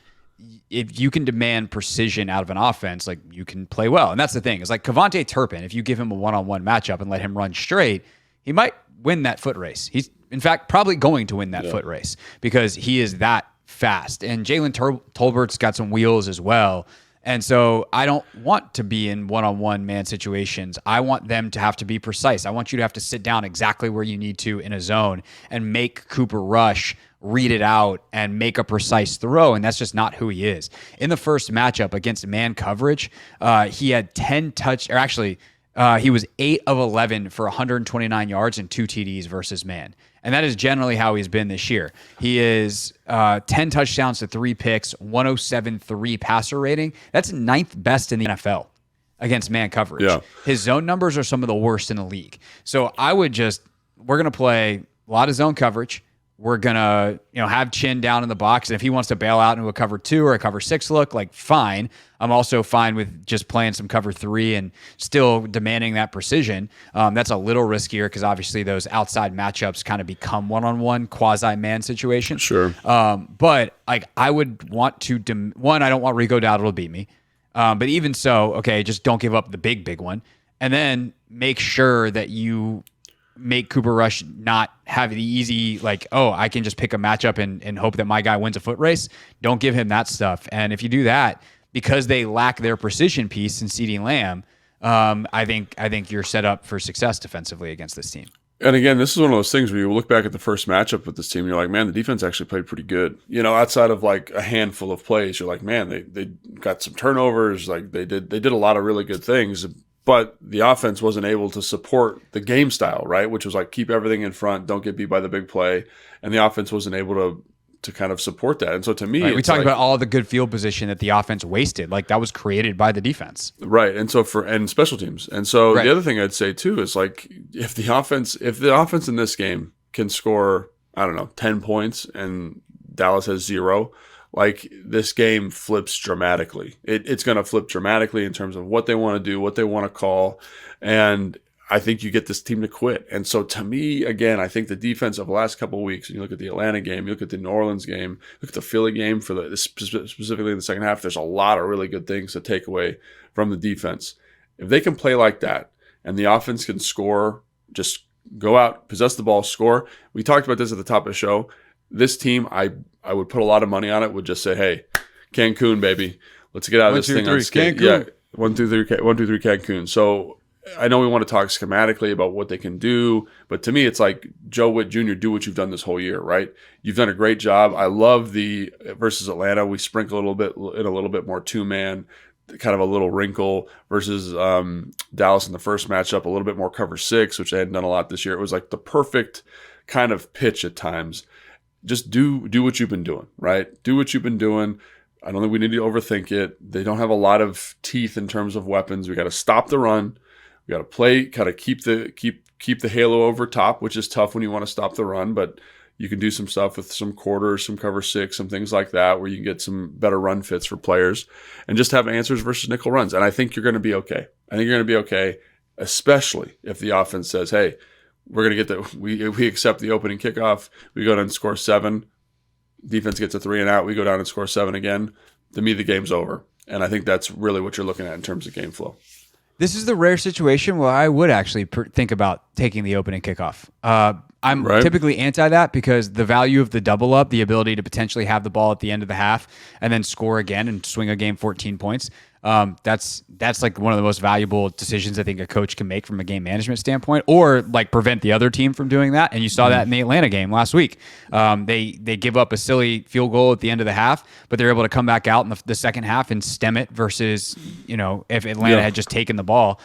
if you can demand precision out of an offense, like, you can play well. And that's the thing. It's like Kevontae Turpin, if you give him a one-on-one matchup and let him run straight, he might win that foot race. He's, in fact, probably going to win that foot race because he is that fast. And Jalen Tolbert's got some wheels as well. And so I don't want to be in one-on-one man situations. I want them to have to be precise. I want you to have to sit down exactly where you need to in a zone and make Cooper Rush read it out and make a precise throw, and that's just not who he is. In the first matchup against man coverage, he had 10 touch, or actually He was 8 of 11 for 129 yards and 2 TDs versus man. And that is generally how he's been this year. He is 10 touchdowns to 3 picks, 107.3 passer rating. That's ninth best in the NFL against man coverage. Yeah. His zone numbers are some of the worst in the league. So we're going to play a lot of zone coverage. We're going to, have Chin down in the box. And if he wants to bail out into a cover 2 or a cover 6 look, fine. I'm also fine with just playing some cover 3 and still demanding that precision. That's a little riskier because obviously those outside matchups kind of become one-on-one quasi-man situations. Sure. But I would want to, I don't want Rico Dowdle to beat me. But even so, okay, just don't give up the big one. And then make sure that you make Cooper Rush not have the easy, I can just pick a matchup and hope that my guy wins a foot race. Don't give him that stuff. And if you do that, because they lack their precision piece in CeeDee Lamb, I think you're set up for success defensively against this team. And again, this is one of those things where you look back at the first matchup with this team, and you're like, man, the defense actually played pretty good. Outside of a handful of plays, you're like, man, they got some turnovers. They did a lot of really good things. But the offense wasn't able to support the game style, right? Which was keep everything in front, don't get beat by the big play. And the offense wasn't able to kind of support that. And so to me, we talked about all the good field position that the offense wasted. That was created by the defense. Right. And so and special teams. And so right. The other thing I'd say too is if the offense in this game can score, 10 points and Dallas has 0, this game flips dramatically. It's going to flip dramatically in terms of what they want to do, what they want to call. And I think you get this team to quit. And so to me, again, I think the defense of the last couple of weeks, and you look at the Atlanta game, you look at the New Orleans game, look at the Philly game specifically in the second half, there's a lot of really good things to take away from the defense. If they can play like that and the offense can score, just go out, possess the ball, score. We talked about this at the top of the show. This team, I would put a lot of money on it, would just say, hey, Cancun, baby. Let's get out of this thing on skate. Yeah, 1, 2, 3, Cancun. So I know we want to talk schematically about what they can do, but to me, it's Joe Witt Jr., do what you've done this whole year, right? You've done a great job. I love the versus Atlanta. We sprinkle a little bit more 2-man, kind of a little wrinkle versus Dallas in the first matchup, a little bit more cover 6, which they hadn't done a lot this year. It was the perfect kind of pitch at times. Just do what you've been doing, right? Do what you've been doing. I don't think we need to overthink it. They don't have a lot of teeth in terms of weapons. We got to stop the run. We got to play, kind of keep the halo over top, which is tough when you want to stop the run, but you can do some stuff with some quarters, some cover 6, some things like that, where you can get some better run fits for players and just have answers versus nickel runs. And I think you're going to be okay. Especially if the offense says, hey, we're going to get we accept the opening kickoff. We go down and score 7. Defense gets a 3 and out. We go down and score 7 again. To me, the game's over. And I think that's really what you're looking at in terms of game flow. This is the rare situation where I would actually think about taking the opening kickoff. I'm typically anti that because the value of the double up, the ability to potentially have the ball at the end of the half and then score again and swing a game 14 points. That's one of the most valuable decisions I think a coach can make from a game management standpoint, or prevent the other team from doing that. And you saw that in the Atlanta game last week. They give up a silly field goal at the end of the half, but they're able to come back out in the second half and stem it versus, if Atlanta had just taken the ball.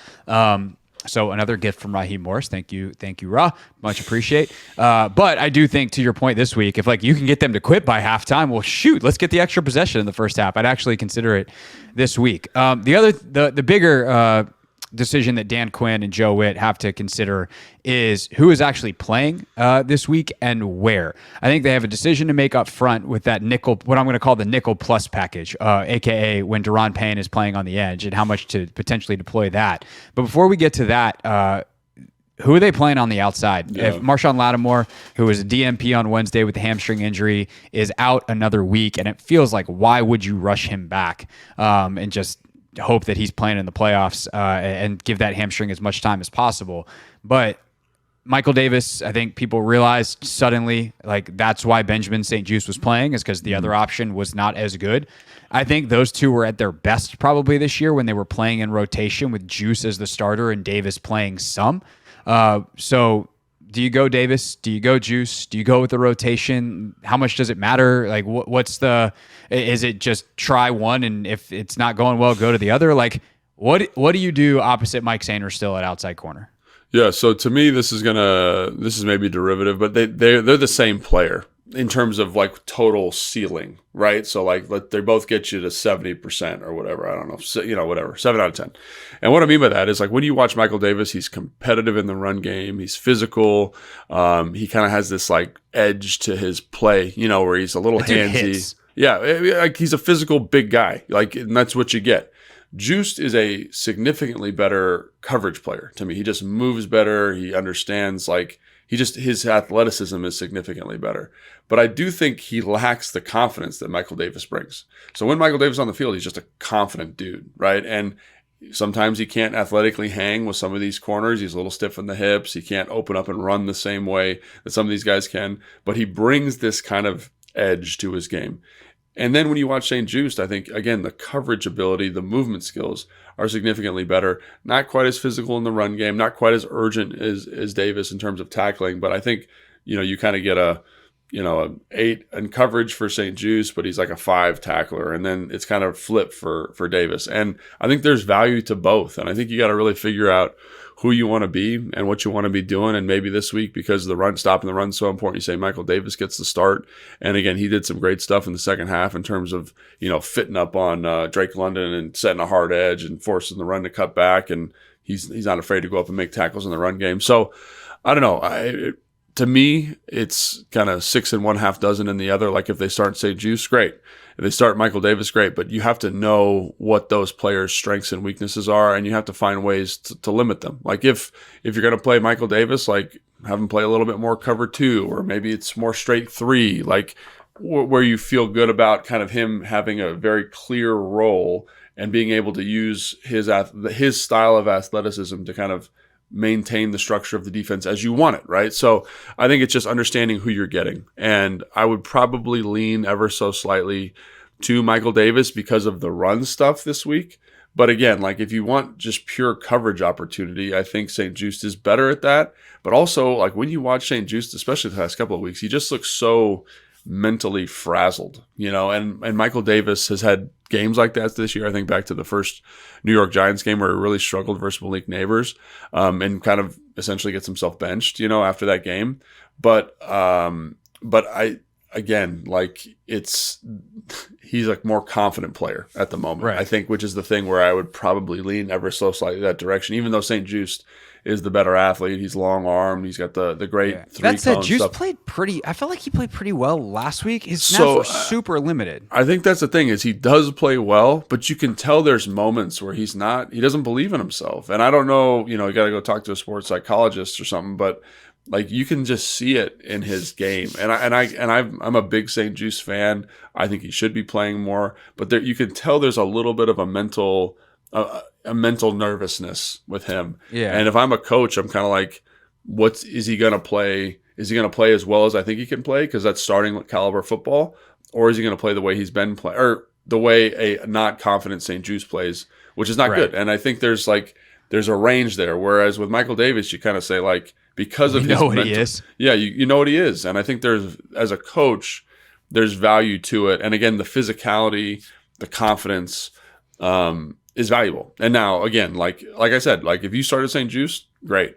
So another gift from Raheem Morris. Thank you, Ra. Much appreciate. But I do think, to your point this week, if you can get them to quit by halftime, well, shoot, let's get the extra possession in the first half. I'd actually consider it this week. The bigger decision that Dan Quinn and Joe Witt have to consider is who is actually playing this week and where. I think they have a decision to make up front with that nickel, what I'm going to call the nickel plus package, aka when Deron Payne is playing on the edge and how much to potentially deploy that. But before we get to that, who are they playing on the outside? Yeah. If Marshawn Lattimore, who was a DMP on Wednesday with a hamstring injury, is out another week, and it feels like, why would you rush him back and just hope that he's playing in the playoffs and give that hamstring as much time as possible? But Michael Davis, I think people realized suddenly, that's why Benjamin St-Juste was playing, is because the other option was not as good. I think those two were at their best probably this year when they were playing in rotation with Juice as the starter and Davis playing some. So do you go Davis? Do you go Juice? Do you go with the rotation? How much does it matter? Is it just try one, and if it's not going well, go to the other? What do you do opposite Mike Sainer still at outside corner? Yeah, so to me, this is maybe derivative, but they're the same player in terms of like total ceiling, right? So like they both get you to 70% or whatever. I don't know, so, whatever, 7 out of 10. And what I mean by that is like when you watch Michael Davis, he's competitive in the run game. He's physical. He kind of has this like edge to his play, where he's a little handsy. Yeah, like he's a physical big guy, like, and that's what you get. Juiced is a significantly better coverage player to me. He just moves better. He understands, like, his athleticism is significantly better. But I do think he lacks the confidence that Michael Davis brings. So when Michael Davis is on the field, he's just a confident dude, right? And sometimes he can't athletically hang with some of these corners. He's a little stiff in the hips. He can't open up and run the same way that some of these guys can. But he brings this kind of edge to his game. And then when you watch St. Juiced, I think, again, the coverage ability, the movement skills are significantly better. Not quite as physical in the run game, not quite as urgent as Davis in terms of tackling. But I think, you kind of get a 8 in coverage for St. Juiced, but he's like a 5 tackler. And then it's kind of flipped for Davis. And I think there's value to both. And I think you got to really figure out who you want to be and what you want to be doing. And maybe this week, because the stopping the run is so important, you say Michael Davis gets the start. And again, he did some great stuff in the second half in terms of, fitting up on Drake London and setting a hard edge and forcing the run to cut back. And he's not afraid to go up and make tackles in the run game. So I don't know. To me, it's kind of 6 and 1/2 dozen in the other. Like if they start St. Juice, great. If they start Michael Davis, great. But you have to know what those players' strengths and weaknesses are, and you have to find ways to limit them. Like if you're going to play Michael Davis, like have him play a little bit more cover 2, or maybe it's more straight 3, like where you feel good about kind of him having a very clear role and being able to use his style of athleticism to kind of maintain the structure of the defense as you want it, right? So I think it's just understanding who you're getting. And I would probably lean ever so slightly to Michael Davis because of the run stuff this week. But again, like if you want just pure coverage opportunity, I think St. Juiced is better at that. But also, like when you watch St. Juiced, especially the last couple of weeks, he just looks so mentally frazzled, and Michael Davis has had games like that this year. I think back to the first New York Giants game where he really struggled versus Malik Neighbors, and kind of essentially gets himself benched, after that game. But he's a more confident player at the moment, right? I think, which is the thing where I would probably lean ever so slightly that direction, even though St. Juiced is the better athlete. He's long-armed. He's got the great three-cone That said, Juice stuff. I felt like he played pretty well last week. His snaps were super limited. I think that's the thing is he does play well, but you can tell there's moments where he doesn't believe in himself. And I don't know, you got to go talk to a sports psychologist or something, but like you can just see it in his game. And I'm a big St. Juice fan. I think he should be playing more, but you can tell there's a little bit of a mental nervousness with him. Yeah. And if I'm a coach, I'm kind of like, is he going to play? Is he going to play as well as I think he can play? Because that's starting caliber football. Or is he going to play the way he's been playing, or the way a not confident St. Juice plays, which is not good. And I think there's a range there. Whereas with Michael Davis, you kind of say like, because of his mental, he is. Yeah, you know what he is. And I think as a coach, there's value to it. And again, the physicality, the confidence, is valuable. And now again, like I said, like if you started St. Juice, great.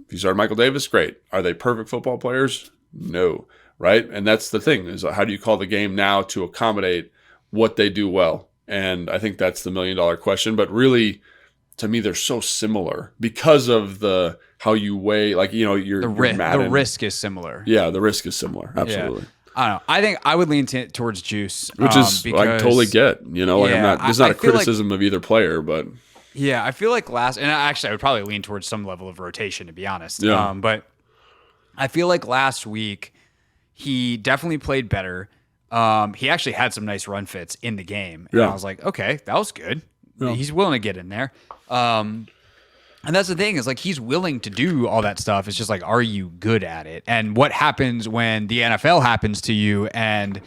If you started Michael Davis, great. Are they perfect football players? No. Right? And that's the thing, is how do you call the game now to accommodate what they do well? And I think that's the $1 million question. But really, to me, they're so similar because of how you weigh, like, the risk is similar. Yeah, the risk is similar. Absolutely. Yeah. I don't know. I think I would lean towards Juice, which is because, I totally get. It's not a criticism of either player, but yeah, I feel like I would probably lean towards some level of rotation, to be honest. Yeah. But I feel like last week he definitely played better. He actually had some nice run fits in the game, and I was like, okay, that was good. Yeah. He's willing to get in there. And that's the thing, is like he's willing to do all that stuff. It's just like, are you good at it? And what happens when the NFL happens to you and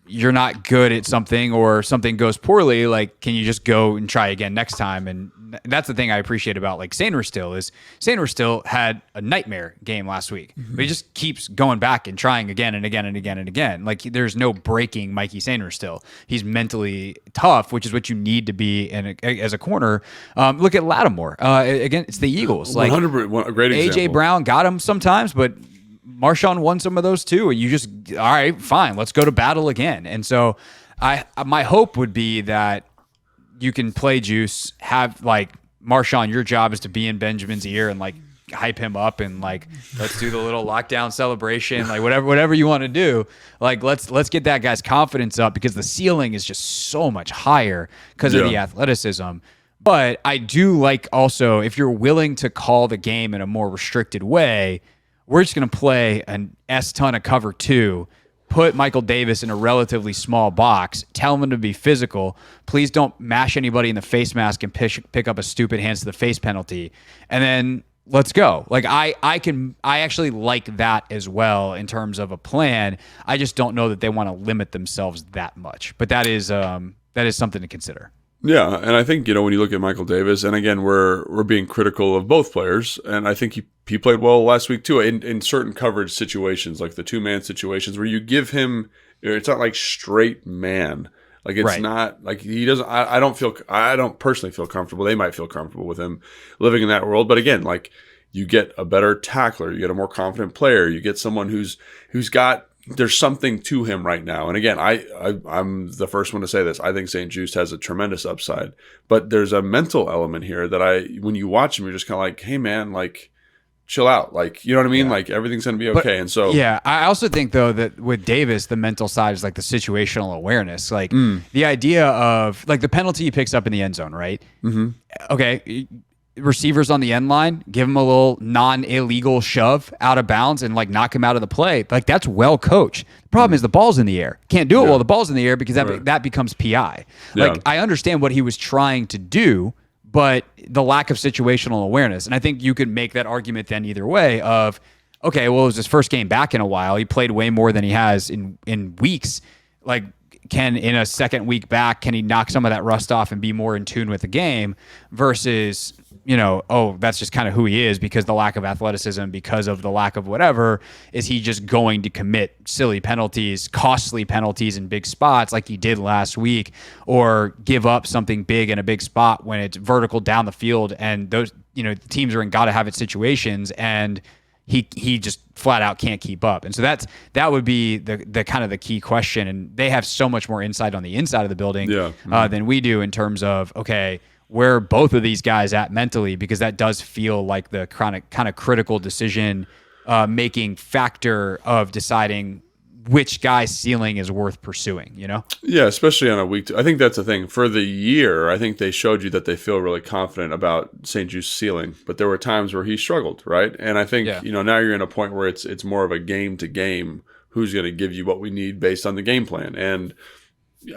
you're not good at something or something goes poorly, like, can you just go and try again next time? And that's the thing I appreciate about like Sainer still had a nightmare game last week, but he just keeps going back and trying again and again and again and again. Like there's no breaking Mikey Sainer still. He's mentally tough, which is what you need to be as a corner. Look at Lattimore. Again, it's the Eagles. Like 100%, a great example. AJ Brown got him sometimes, but Marshawn won some of those too, and you just, all right, fine, let's go to battle again. And so my hope would be that you can play Juice, have like Marshawn, your job is to be in Benjamin's ear and like hype him up and like let's do the little lockdown celebration, like whatever you want to do. Like let's get that guy's confidence up because the ceiling is just so much higher because of the athleticism. But I do like also if you're willing to call the game in a more restricted way, we're just going to play an S-ton of cover 2, put Michael Davis in a relatively small box, tell him to be physical. Please don't mash anybody in the face mask and pick up a stupid hands to the face penalty. And then let's go. Like I actually like that as well in terms of a plan. I just don't know that they want to limit themselves that much. But that is something to consider. Yeah, and I think, when you look at Michael Davis, and again, we're being critical of both players, and I think he played well last week too in certain coverage situations, like the 2-man situations where you give him, it's not like straight man. Like it's not like he doesn't. I don't personally feel comfortable. They might feel comfortable with him living in that world, but again, like you get a better tackler, you get a more confident player, you get someone who's got. There's something to him right now. And again, I'm the first one to say this. I think St. Juste has a tremendous upside. But there's a mental element here that when you watch him, you're just kind of like, hey, man, like, chill out. Like, you know what I mean? Yeah. Like, everything's going to be okay. And so... Yeah, I also think, though, that with Davis, the mental side is like the situational awareness. Like, the idea of, like, the penalty he picks up in the end zone, right? Mm-hmm. Okay, receivers on the end line, give him a little non-illegal shove out of bounds and like knock him out of the play. Like that's well coached. The problem is the ball's in the air. Can't do it while the ball's in the air because that becomes PI. Like I understand what he was trying to do, but the lack of situational awareness. And I think you could make that argument then either way of, okay, well, it was his first game back in a while. He played way more than he has in weeks. Like, in a second week back, can he knock some of that rust off and be more in tune with the game versus, that's just kind of who he is because the lack of athleticism, because of the lack of whatever, is he just going to commit silly penalties, costly penalties in big spots like he did last week, or give up something big in a big spot when it's vertical down the field and those, teams are in gotta have it situations and he just flat out can't keep up. And so that would be the kind of the key question. And they have so much more insight on the inside of the building than we do in terms of, okay, where are both of these guys at mentally? Because that does feel like the kind of critical decision making factor of deciding which guy's ceiling is worth pursuing, Yeah, especially on a week. I think that's the thing. For the year, I think they showed you that they feel really confident about St. Juste's ceiling, but there were times where he struggled, right? And I think, now you're in a point where it's more of a game to game, who's going to give you what we need based on the game plan. And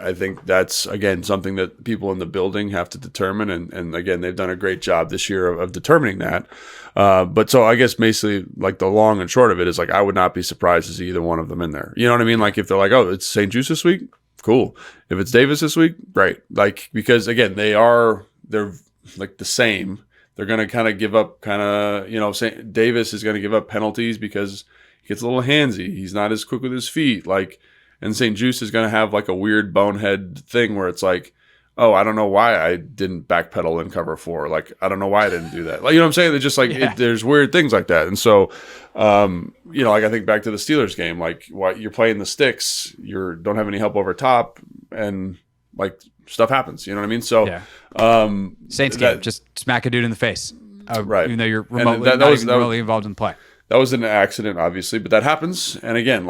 I think that's, again, something that people in the building have to determine. And again, they've done a great job this year of determining that. But so I guess basically like the long and short of it is like, I would not be surprised to see either one of them in there. You know what I mean? Like if they're like, oh, it's St. Juste this week, cool. If it's Davis this week, great. Like, because again, they're like the same. They're going to kind of give up Davis is going to give up penalties because he gets a little handsy. He's not as quick with his feet. And St. Juste is going to have like a weird bonehead thing where it's like, oh, I don't know why I didn't backpedal in cover 4. Like, I don't know why I didn't do that. Like, you know what I'm saying? They're just like, there's weird things like that. And so, like I think back to the Steelers game, like why you're playing the sticks, don't have any help over top and like stuff happens, you know what I mean? So, Saints game, just smack a dude in the face. Right. Even though you're remotely involved in the play. That was an accident, obviously, but that happens. And again,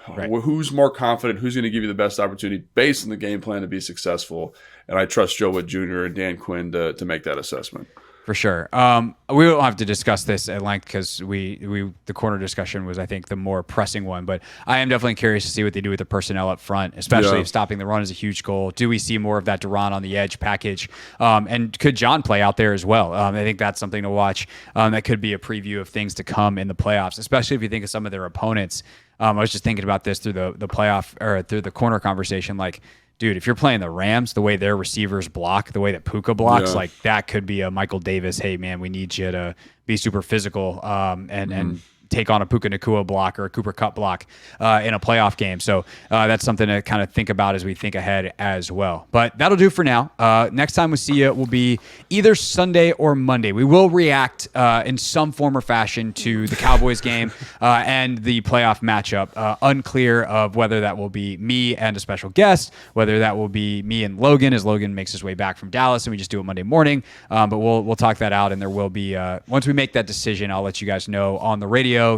who's more confident? Who's going to give you the best opportunity based on the game plan to be successful? And I trust Joe Wood Jr. and Dan Quinn to make that assessment. For sure. We don't have to discuss this at length because the corner discussion was, I think, the more pressing one. But I am definitely curious to see what they do with the personnel up front, especially if stopping the run is a huge goal. Do we see more of that Duran on the edge package? And could John play out there as well? I think that's something to watch. That could be a preview of things to come in the playoffs, especially if you think of some of their opponents. I was just thinking about this through the playoff or through the corner conversation. Like, dude, if you're playing the Rams, the way their receivers block, the way that Puka blocks, like that could be a Michael Davis. Hey, man, we need you to be super physical and take on a Puka Nacua block or a Cooper Kupp block in a playoff game. So that's something to kind of think about as we think ahead as well. But that'll do for now. Next time we see you will be either Sunday or Monday. We will react in some form or fashion to the Cowboys game and the playoff matchup. Unclear of whether that will be me and a special guest, whether that will be me and Logan as Logan makes his way back from Dallas and we just do it Monday morning. But we'll talk that out, and there will be once we make that decision, I'll let you guys know on the radio / on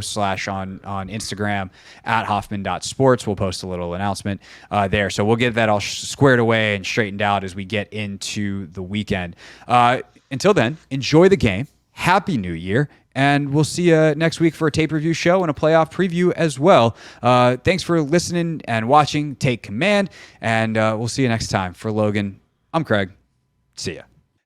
Instagram at Hoffman.sports. We'll post a little announcement there. So we'll get that all squared away and straightened out as we get into the weekend. Until then, enjoy the game. Happy New Year. And we'll see you next week for a tape review show and a playoff preview as well. Thanks for listening and watching Take Command. And we'll see you next time. For Logan, I'm Craig. See ya.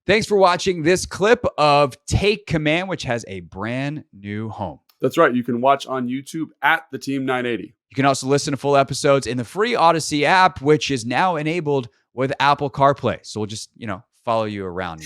Thanks for watching this clip of Take Command, which has a brand new home. That's right. You can watch on YouTube at the Team 980. You can also listen to full episodes in the free Odyssey app, which is now enabled with Apple CarPlay. So we'll just, follow you around.